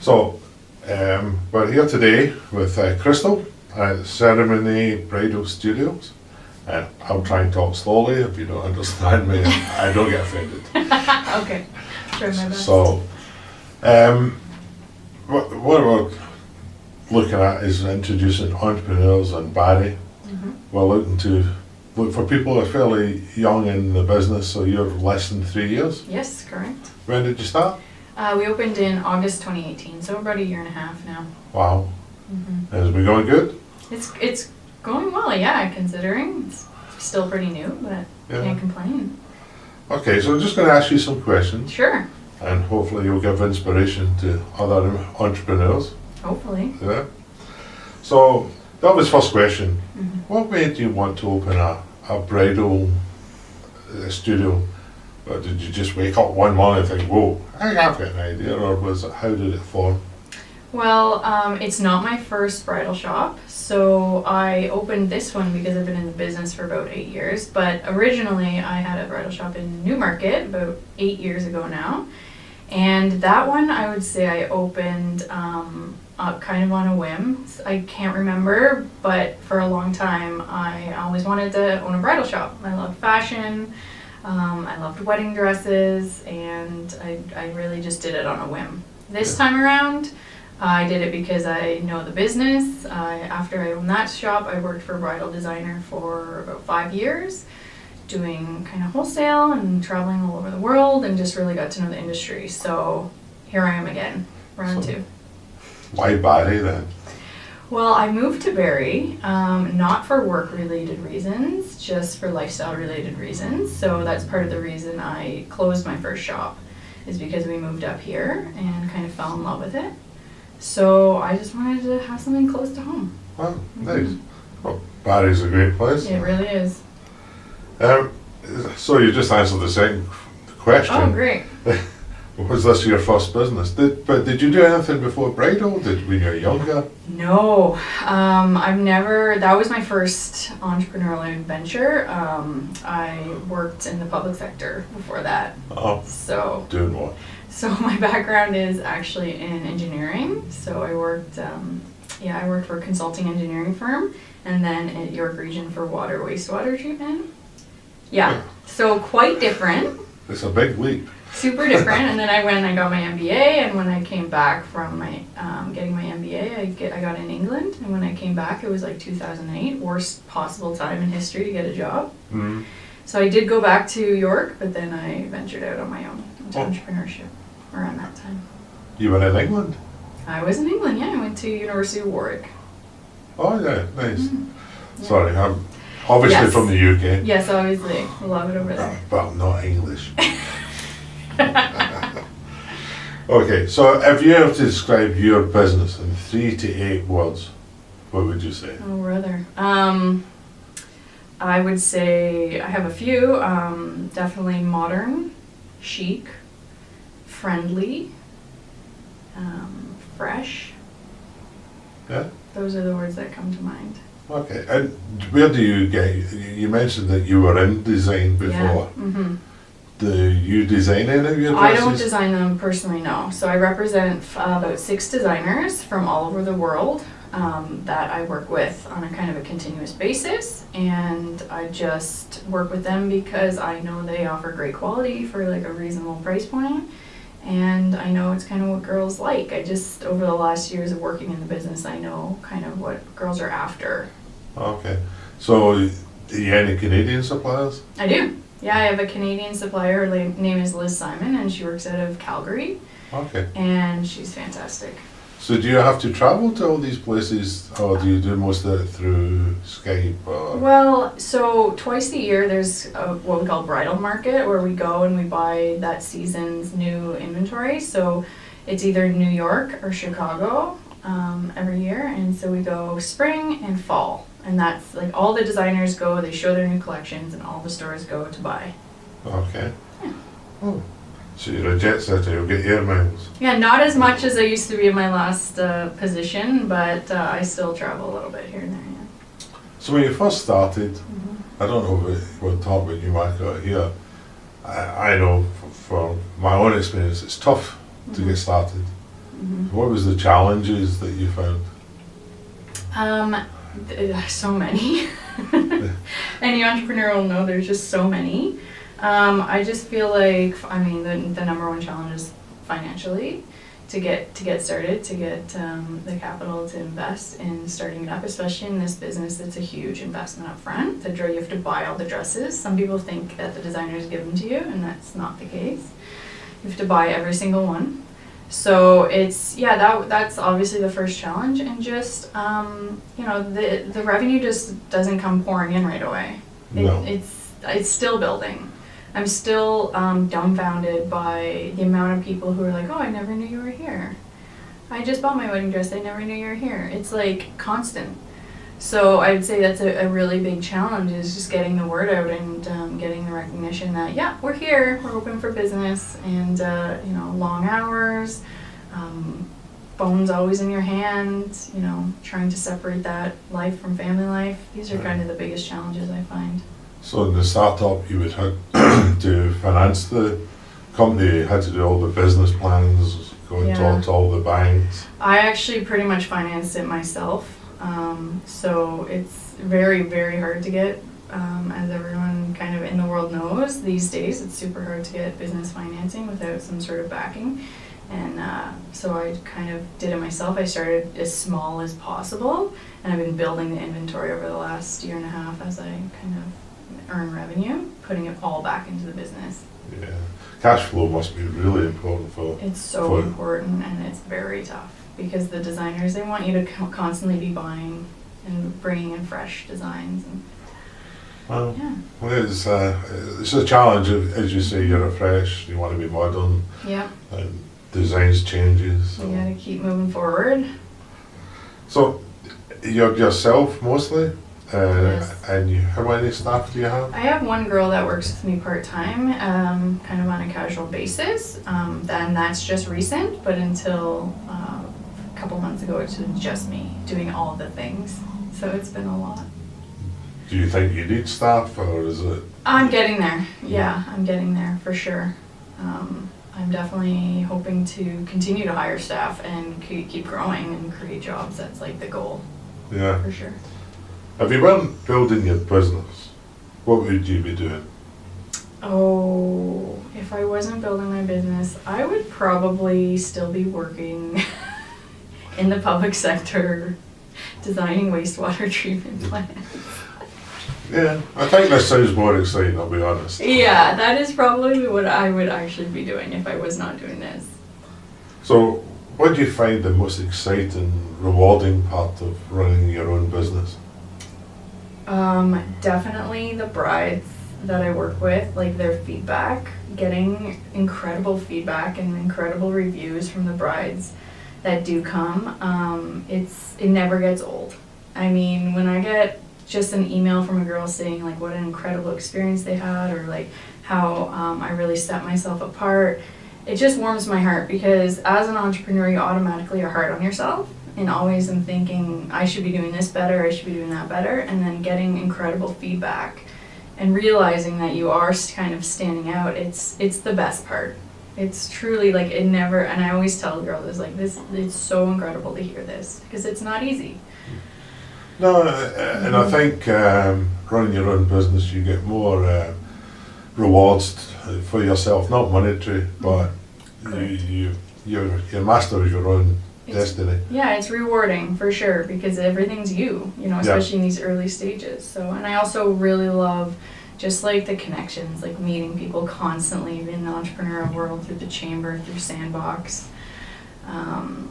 So, we're here today with Crystal at Ceremony Bridal Studios. And I'll try and talk slowly. If you don't understand me, I don't get offended. Okay, try my best. So, what we're looking at is introducing entrepreneurs in Barrie. We're looking to look for people who are fairly young in the business, so you're less than 3 years. Yes, correct. When did you start? We opened in August 2018, so about a year and a half now. Wow. Has it been going good? It's going well, yeah, considering it's still pretty new, but Yeah. can't complain. Okay, so I'm just going to ask you some questions, Sure, and hopefully you'll give inspiration to other entrepreneurs. hopefully. Yeah. So that was first question. What made you want to open a bridal studio? Or did you just wake up one morning and think, whoa, I've got an idea, or how did it form? Well, it's not my first bridal shop, so I opened this one because I've been in the business for about 8 years, but originally I had a bridal shop in Newmarket about 8 years ago now, and that one I would say I opened kind of on a whim. I can't remember, but for a long time I always wanted to own a bridal shop. I loved fashion, I loved wedding dresses, and I really just did it on a whim. This time around, I did it because I know the business. After I owned that shop, I worked for a bridal designer for about 5 years, doing kind of wholesale and traveling all over the world, and just really got to know the industry. So here I am again, round two. Why Barrie then? Well, I moved to Barrie, not for work-related reasons, just for lifestyle-related reasons. So that's part of the reason I closed my first shop, is because we moved up here and kind of fell in love with it. So I just wanted to have something close to home. Well, nice. Well, Barrie's a great place. It really is. So you just answered the second question. Oh, great. Was this your first business? Did you do anything before bridal? When you were younger? No, I've never, that was my first entrepreneurial venture. I worked in the public sector before that. Oh, So, doing what? so my background is actually in engineering. So I worked, I worked for a consulting engineering firm, and then at York Region for water wastewater treatment. Yeah, so quite different. It's a big leap. Super different. And then I went and I got my MBA, and when I came back from my getting my MBA, I got in England, and when I came back it was like 2008, worst possible time in history to get a job. So I did go back to York, but then I ventured out on my own into entrepreneurship around that time. You were in England? I was in England, yeah. I went to University of Warwick. Oh yeah, nice. Sorry, I'm obviously Yes. from the UK. Yes, obviously. I love it over there. But I'm not English. Okay, so if you have to describe your business in 3 to 8 words, what would you say? Oh, brother. I would say I have a few. Definitely modern, chic, friendly, fresh. Yeah? Those are the words that come to mind. Okay, and where do you get, you mentioned that you were in design before. Yeah. Do you design any of your I dresses? don't design them personally, no. So I represent about 6 designers from all over the world that I work with on a kind of a continuous basis, and I just work with them because I know they offer great quality for like a reasonable price point, and I know it's kind of what girls like. I just, over the last years of working in the business, I know kind of what girls are after. Okay, so do you have any Canadian suppliers? I do. Yeah, I have a Canadian supplier. Her name is Liz Simon, and she works out of Calgary, Okay, and she's fantastic. so do you have to travel to all these places, or do you do most of it through Skype? Or? Well, so twice a year there's what we call bridal market, where we go and we buy that season's new inventory. So it's either New York or Chicago every year, and so we go spring and fall. And that's like all the designers go, they show their new collections, and all the stores go to buy. Okay. Yeah. Oh, so you're a jet setter, you'll get air miles. Yeah, not as much as I used to be in my last position, but I still travel a little bit here and there, yeah. So when you first started, I don't know if we'll talk about Newmarket here. I know from my own experience, it's tough to get started. What was the challenges that you found? So many. Any entrepreneur will know there's just so many. I just feel like, I mean, the number one challenge is financially to get started, to get the capital to invest in starting it up, especially in this business. It's a huge investment up front. You have to buy all the dresses. Some people think that the designers give them to you, and that's not the case. You have to buy every single one. So it's, that's obviously the first challenge, and just, the revenue just doesn't come pouring in right away. No. It's still building. I'm still dumbfounded by the amount of people who are like, oh, I never knew you were here. I just bought my wedding dress, I never knew you were here. It's like constant. So I'd say that's a really big challenge, is just getting the word out and getting the recognition that, yeah, we're here, we're open for business, and long hours, phone's always in your hand, trying to separate that life from family life. These are kind of the biggest challenges I find. So in the startup, you would have to finance the company, you had to do all the business plans, go and talk to all the banks. I actually pretty much financed it myself. So it's very, very hard to get, as everyone kind of in the world knows these days, it's super hard to get business financing without some sort of backing. And so I kind of did it myself. I started as small as possible, and I've been building the inventory over the last year and a half as I kind of earn revenue, putting it all back into the business. Yeah, cash flow must be really important for. It's so important, and it's very tough. Because the designers, they want you to constantly be buying and bringing in fresh designs. Well, it's a challenge, as you say, you're fresh, you want to be modern. Yeah. And designs changes. So. You got to keep moving forward. So, you're yourself mostly? Yes. And how many staff do you have? I have one girl that works with me part-time, kind of on a casual basis. Then that's just recent, but until a couple months ago, it's just me doing all the things. So it's been a lot. Do you think you need staff, or is it? I'm getting there. Yeah, I'm getting there for sure. I'm definitely hoping to continue to hire staff and keep growing and create jobs. That's like the goal. Yeah. For sure. If you weren't building your business, what would you be doing? Oh, if I wasn't building my business, I would probably still be working in the public sector, designing wastewater treatment plants. Yeah, I think that sounds more exciting, I'll be honest. Yeah, that is probably what I would actually be doing if I was not doing this. So, what do you find the most exciting, rewarding part of running your own business? Definitely the brides that I work with, like their feedback, getting incredible feedback and incredible reviews from the brides that do come. It never gets old. I mean, when I get just an email from a girl saying like what an incredible experience they had, or like how I really set myself apart, it just warms my heart, because as an entrepreneur you automatically are hard on yourself and always am thinking I should be doing this better, I should be doing that better, and then getting incredible feedback and realizing that you are kind of standing out, it's the best part. It's truly like it never, and I always tell girls like this, it's so incredible to hear this, because it's not easy. No, and I think running your own business, you get more rewards for yourself, not monetary, but you're master of your own destiny. Yeah, it's rewarding for sure, because everything's you know, especially in these early stages. So, and I also really love just like the connections, like meeting people constantly in the entrepreneurial world, through the chamber, through Sandbox,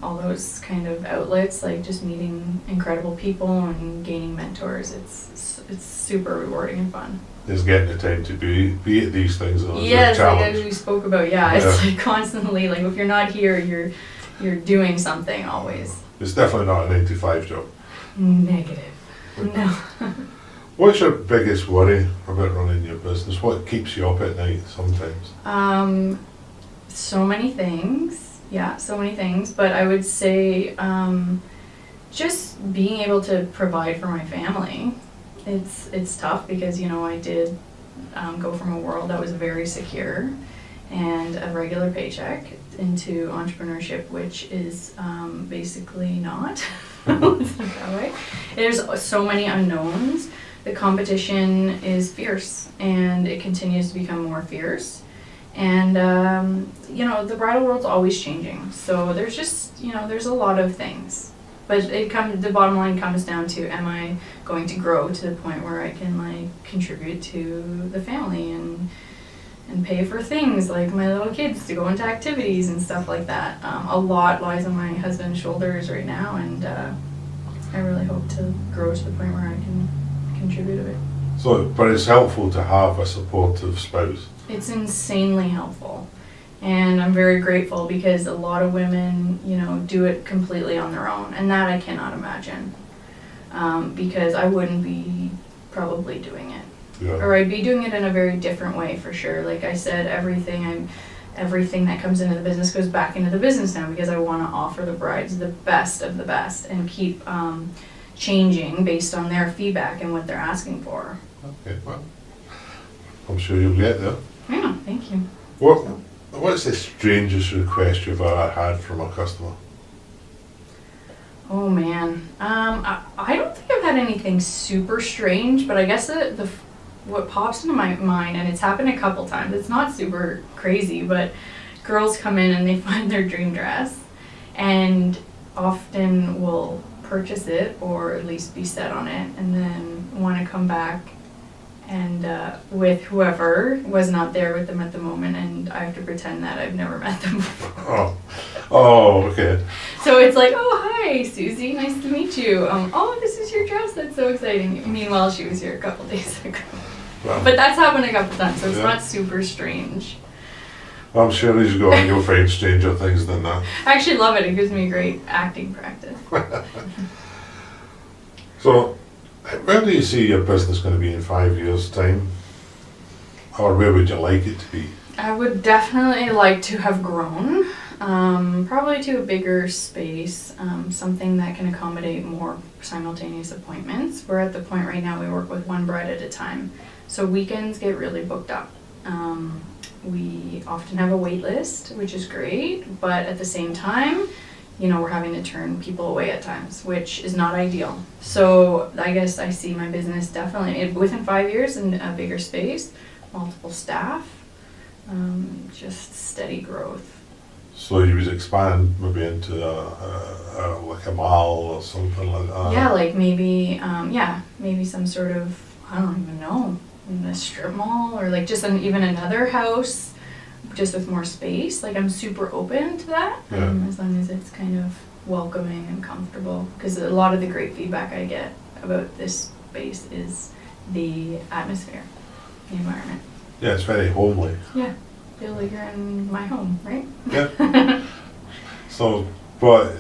all those kind of outlets, like just meeting incredible people and gaining mentors. It's super rewarding and fun. Just getting the time to be at these things is yes, a challenge. like as we spoke about, it's like constantly, like if you're not here, you're doing something always. It's definitely not a 9-to-5 job. Negative. No. What's your biggest worry about running your business? What keeps you up at night sometimes? So many things. Yeah, so many things. But I would say just being able to provide for my family. It's tough because, I did go from a world that was very secure and a regular paycheck into entrepreneurship, which is basically not. It's not that way. There's so many unknowns. The competition is fierce, and it continues to become more fierce. And the bridal world's always changing. So there's just there's a lot of things. But the bottom line comes down to, am I going to grow to the point where I can contribute to the family and pay for things like my little kids to go into activities and stuff like that. A lot lies on my husband's shoulders right now, and I really hope to grow to the point where I can contribute a bit. So, but it's helpful to have a supportive spouse. It's insanely helpful. And I'm very grateful, because a lot of women, do it completely on their own, and that I cannot imagine, because I wouldn't be probably doing it. Yeah. Or I'd be doing it in a very different way, for sure. Like I said, everything that comes into the business goes back into the business now, because I want to offer the brides the best of the best and keep changing based on their feedback and what they're asking for. Okay, well, I'm sure you'll get there. Yeah, thank you. What's the strangest request you've ever had from a customer? Oh man, I don't think I've had anything super strange, but I guess what pops into my mind, and it's happened a couple times, it's not super crazy, but girls come in and they find their dream dress, and often will purchase it or at least be set on it, and then want to come back and with whoever was not there with them at the moment, and I have to pretend that I've never met them before. Oh, okay. So it's like, oh, hi, Susie, nice to meet you. Oh, this is your dress, that's so exciting. Meanwhile, she was here a couple days ago. Well, But that's happened a couple times, so it's Yeah. not super strange. I'm sure as you go on, you'll find stranger things than that. I actually love it. It gives me great acting practice. So, where do you see your business going to be in 5 years' time? Or where would you like it to be? I would definitely like to have grown, probably to a bigger space, something that can accommodate more simultaneous appointments. We're at the point right now we work with one bride at a time, so weekends get really booked up. We often have a wait list, which is great, but at the same time, we're having to turn people away at times, which is not ideal. So I guess I see my business definitely within 5 years in a bigger space, multiple staff, just steady growth. So you would expand maybe into like a mall or something like that? Yeah, like maybe some sort of, I don't even know, a strip mall, or like just even another house, just with more space. Like, I'm super open to that, Yeah. as long as it's kind of welcoming and comfortable. Because a lot of the great feedback I get about this space is the atmosphere, the environment. Yeah, it's very homely. Yeah, feel like you're in my home, right? Yeah. So, but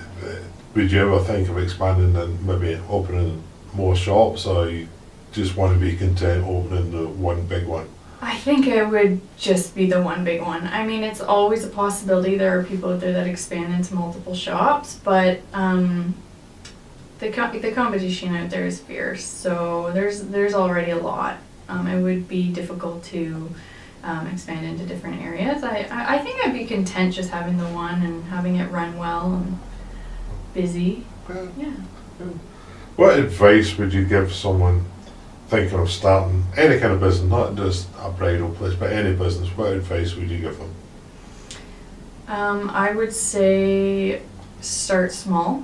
would you ever think of expanding and maybe opening more shops, or you just want to be content opening the one big one? I think it would just be the one big one. I mean, it's always a possibility. There are people out there that expand into multiple shops, but the competition out there is fierce. So there's already a lot. It would be difficult to expand into different areas. I think I'd be content just having the one and having it run well and busy. Yeah. What advice would you give someone thinking of starting any kind of business, not just a bridal place, but any business? What advice would you give them? I would say start small.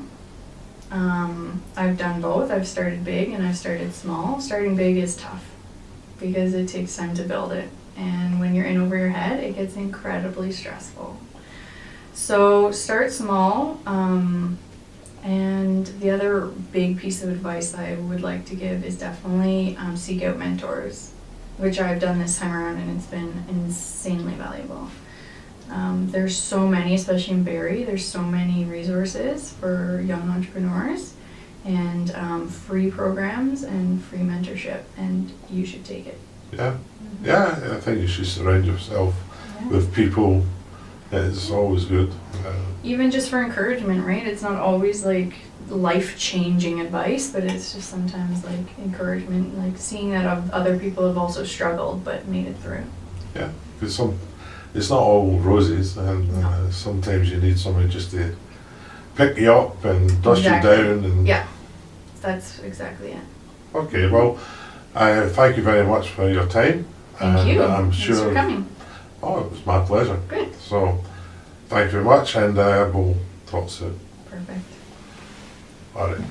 I've done both. I've started big and I've started small. Starting big is tough because it takes time to build it. And when you're in over your head, it gets incredibly stressful. So start small. And the other big piece of advice I would like to give is definitely seek out mentors, which I've done this time around, and it's been insanely valuable. There's so many, especially in Barrie, there's so many resources for young entrepreneurs, and free programs and free mentorship, and you should take it. Yeah, yeah. I think you should surround yourself Yeah. with people. It's always good. Even just for encouragement, right? It's not always like life-changing advice, but it's just sometimes like encouragement, like seeing that other people have also struggled but made it through. Yeah, because it's not all roses, and No. sometimes you need somebody just to pick you up and dust Exactly. you down. And Yeah, that's exactly it. okay, well, thank you very much for your time. Thank and you. I'm Thanks sure. for coming. Oh, it was my pleasure. Good. So, thank you very much, and we'll talk soon. Perfect. All right.